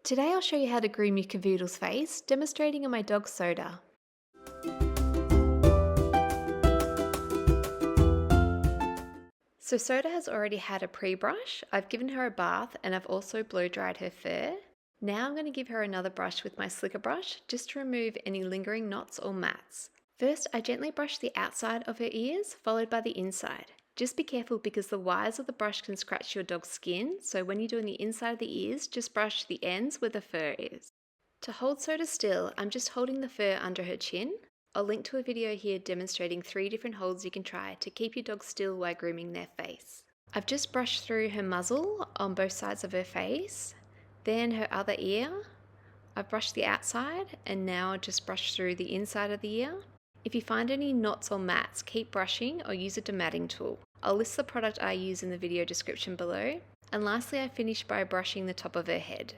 Today I'll show you how to groom your cavoodle's face, demonstrating on my dog Soda. So Soda has already had a pre-brush, I've given her a bath, and I've also blow dried her fur. Now I'm going to give her another brush with my slicker brush, just to remove any lingering knots or mats. First, I gently brush the outside of her ears, followed by the inside. Just be careful because the wires of the brush can scratch your dog's skin, so when you're doing the inside of the ears, just brush the ends where the fur is. To hold Soda still, I'm just holding the fur under her chin. I'll link to a video here demonstrating 3 different holds you can try to keep your dog still while grooming their face. I've just brushed through her muzzle on both sides of her face, then her other ear. I've brushed the outside and now I'll just brush through the inside of the ear. If you find any knots or mats, keep brushing or use a dematting tool. I'll list the product I use in the video description below. And lastly, I finished by brushing the top of her head.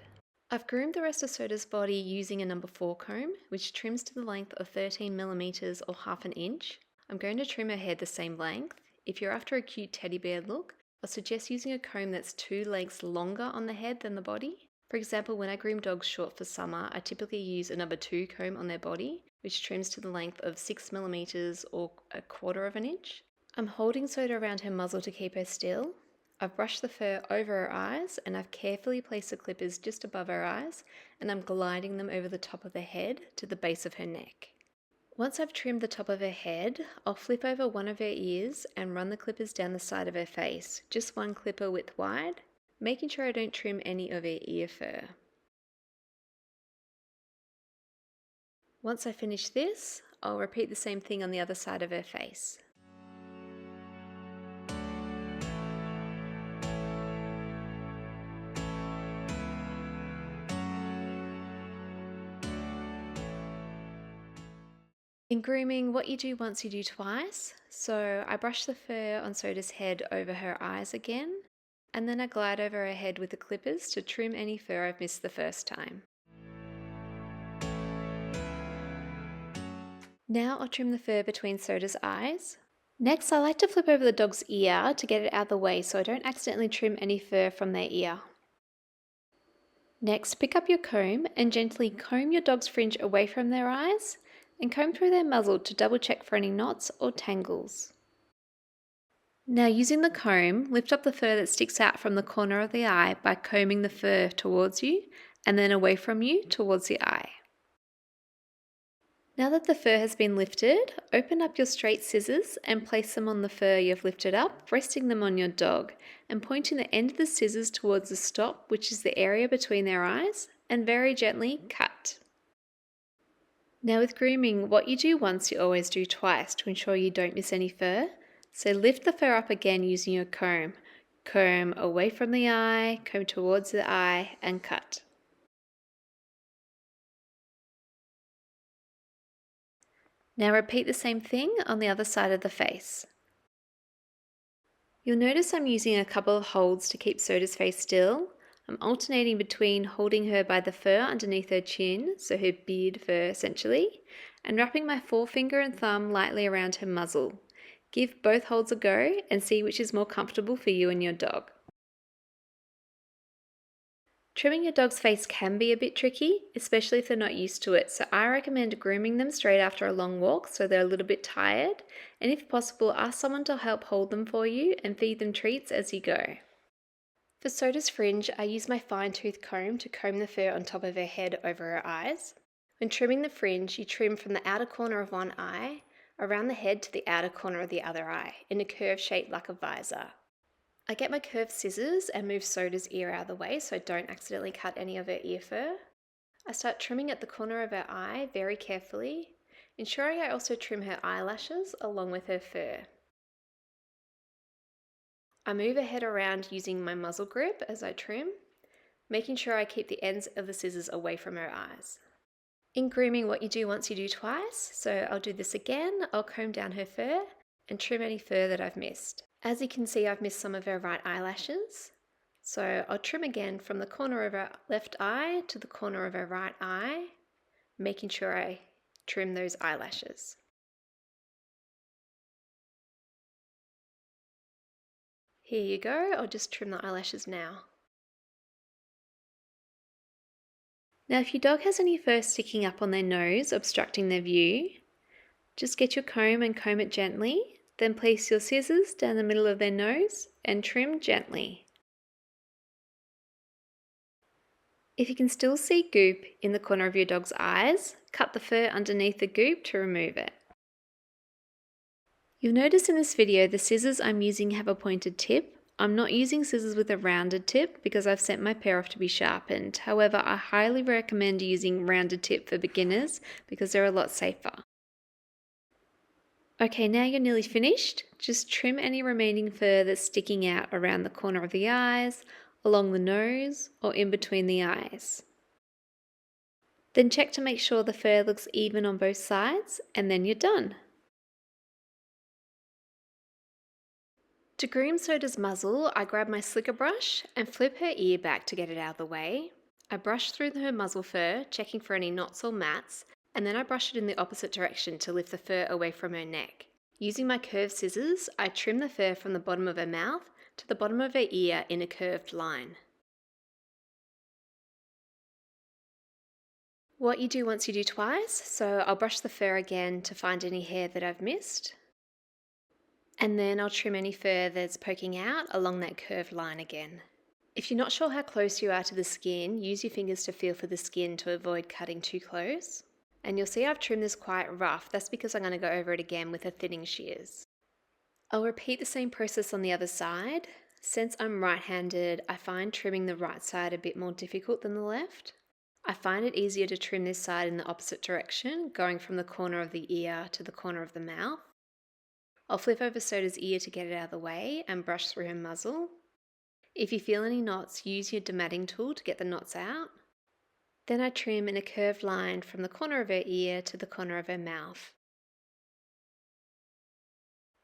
I've groomed the rest of Soda's body using a number 4 comb, which trims to the length of 13mm or half an inch. I'm going to trim her hair the same length. If you're after a cute teddy bear look, I suggest using a comb that's 2 lengths longer on the head than the body. For example, when I groom dogs short for summer, I typically use a number 2 comb on their body, which trims to the length of 6mm or a quarter of an inch. I'm holding Soda around her muzzle to keep her still. I've brushed the fur over her eyes and I've carefully placed the clippers just above her eyes, and I'm gliding them over the top of the head to the base of her neck. Once I've trimmed the top of her head, I'll flip over one of her ears and run the clippers down the side of her face, just one clipper width wide, making sure I don't trim any of her ear fur. Once I finish this, I'll repeat the same thing on the other side of her face. In grooming, what you do once, you do twice. So I brush the fur on Soda's head over her eyes again, and then I glide over her head with the clippers to trim any fur I've missed the first time. Now I'll trim the fur between Soda's eyes. Next, I like to flip over the dog's ear to get it out of the way so I don't accidentally trim any fur from their ear. Next, pick up your comb and gently comb your dog's fringe away from their eyes and comb through their muzzle to double check for any knots or tangles. Now, using the comb, lift up the fur that sticks out from the corner of the eye by combing the fur towards you and then away from you towards the eye. Now that the fur has been lifted, open up your straight scissors and place them on the fur you've lifted up, resting them on your dog and pointing the end of the scissors towards the stop, which is the area between their eyes, and very gently cut. Now with grooming, what you do once, you always do twice to ensure you don't miss any fur. So lift the fur up again using your comb. Comb away from the eye, comb towards the eye, and cut. Now repeat the same thing on the other side of the face. You'll notice I'm using a couple of holds to keep Soda's face still. I'm alternating between holding her by the fur underneath her chin, so her beard fur essentially, and wrapping my forefinger and thumb lightly around her muzzle. Give both holds a go and see which is more comfortable for you and your dog. Trimming your dog's face can be a bit tricky, especially if they're not used to it, so I recommend grooming them straight after a long walk so they're a little bit tired, and if possible, ask someone to help hold them for you and feed them treats as you go. For Soda's fringe, I use my fine-tooth comb to comb the fur on top of her head over her eyes. When trimming the fringe, you trim from the outer corner of one eye, around the head to the outer corner of the other eye, in a curve shaped like a visor. I get my curved scissors and move Soda's ear out of the way so I don't accidentally cut any of her ear fur. I start trimming at the corner of her eye very carefully, ensuring I also trim her eyelashes along with her fur. I move her head around using my muzzle grip as I trim, making sure I keep the ends of the scissors away from her eyes. In grooming, what you do once, you do twice, so I'll do this again. I'll comb down her fur and trim any fur that I've missed. As you can see, I've missed some of her right eyelashes, so I'll trim again from the corner of her left eye to the corner of her right eye, making sure I trim those eyelashes. Here you go, I'll just trim the eyelashes now. Now, if your dog has any fur sticking up on their nose, obstructing their view, just get your comb and comb it gently, then place your scissors down the middle of their nose and trim gently. If you can still see goop in the corner of your dog's eyes, cut the fur underneath the goop to remove it. You'll notice in this video the scissors I'm using have a pointed tip. I'm not using scissors with a rounded tip because I've sent my pair off to be sharpened. However, I highly recommend using rounded tip for beginners because they're a lot safer. Okay, now you're nearly finished. Just trim any remaining fur that's sticking out around the corner of the eyes, along the nose, or in between the eyes. Then check to make sure the fur looks even on both sides, and then you're done. To groom Soda's muzzle, I grab my slicker brush and flip her ear back to get it out of the way. I brush through her muzzle fur, checking for any knots or mats, and then I brush it in the opposite direction to lift the fur away from her neck. Using my curved scissors, I trim the fur from the bottom of her mouth to the bottom of her ear in a curved line. What you do once you do twice, so I'll brush the fur again to find any hair that I've missed. And then I'll trim any fur that's poking out along that curved line again. If you're not sure how close you are to the skin, use your fingers to feel for the skin to avoid cutting too close. And you'll see I've trimmed this quite rough. That's because I'm going to go over it again with the thinning shears. I'll repeat the same process on the other side. Since I'm right-handed, I find trimming the right side a bit more difficult than the left. I find it easier to trim this side in the opposite direction, going from the corner of the ear to the corner of the mouth. I'll flip over Soda's ear to get it out of the way and brush through her muzzle. If you feel any knots, use your dematting tool to get the knots out. Then I trim in a curved line from the corner of her ear to the corner of her mouth.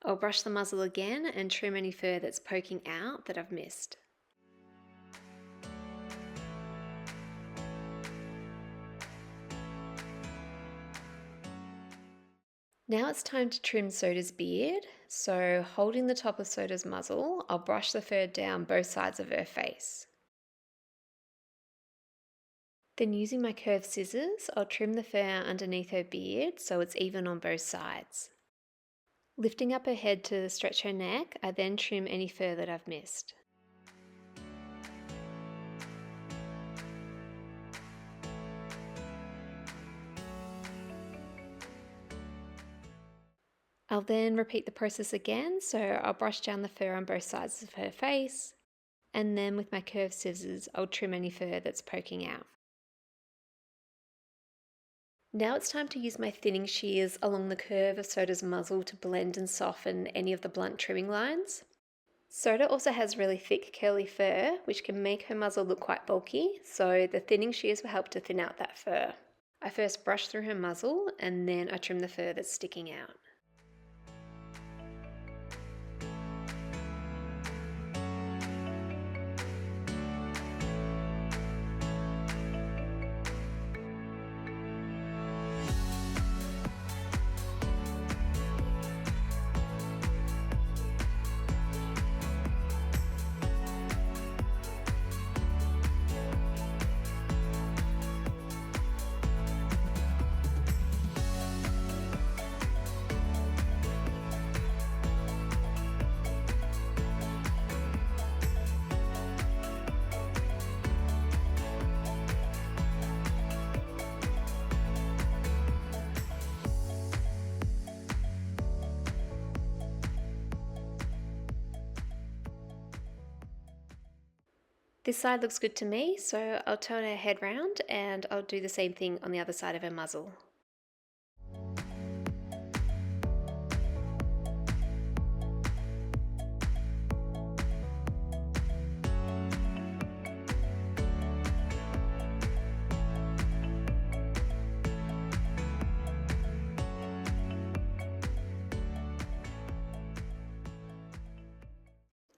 I'll brush the muzzle again and trim any fur that's poking out that I've missed. Now it's time to trim Soda's beard, so holding the top of Soda's muzzle, I'll brush the fur down both sides of her face. Then using my curved scissors, I'll trim the fur underneath her beard so it's even on both sides. Lifting up her head to stretch her neck, I then trim any fur that I've missed. I'll then repeat the process again, so I'll brush down the fur on both sides of her face, and then with my curved scissors, I'll trim any fur that's poking out. Now it's time to use my thinning shears along the curve of Soda's muzzle to blend and soften any of the blunt trimming lines. Soda also has really thick curly fur, which can make her muzzle look quite bulky, so the thinning shears will help to thin out that fur. I first brush through her muzzle, and then I trim the fur that's sticking out. This side looks good to me, so I'll turn her head round and I'll do the same thing on the other side of her muzzle.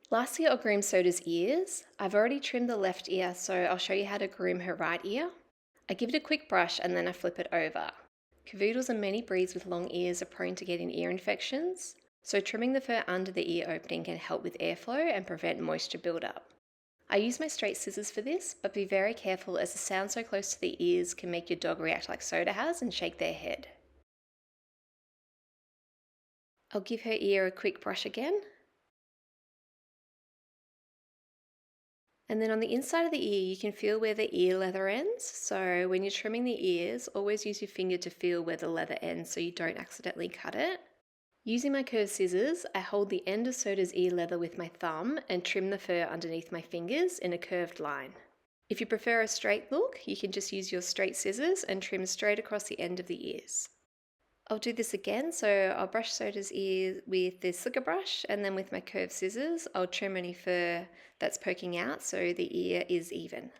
Lastly, I'll groom Soda's ears. I've already trimmed the left ear, so I'll show you how to groom her right ear. I give it a quick brush and then I flip it over. Cavoodles and many breeds with long ears are prone to getting ear infections, so trimming the fur under the ear opening can help with airflow and prevent moisture buildup. I use my straight scissors for this, but be very careful as the sound so close to the ears can make your dog react like Soda has and shake their head. I'll give her ear a quick brush again. And then on the inside of the ear, you can feel where the ear leather ends. So when you're trimming the ears, always use your finger to feel where the leather ends so you don't accidentally cut it. Using my curved scissors, I hold the end of Soda's ear leather with my thumb and trim the fur underneath my fingers in a curved line. If you prefer a straight look, you can just use your straight scissors and trim straight across the end of the ears. I'll do this again, so I'll brush Soda's ear with this slicker brush, and then with my curved scissors, I'll trim any fur that's poking out so the ear is even.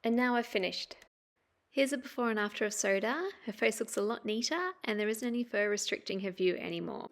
And now I've finished. Here's a before and after of Soda. Her face looks a lot neater and there isn't any fur restricting her view anymore.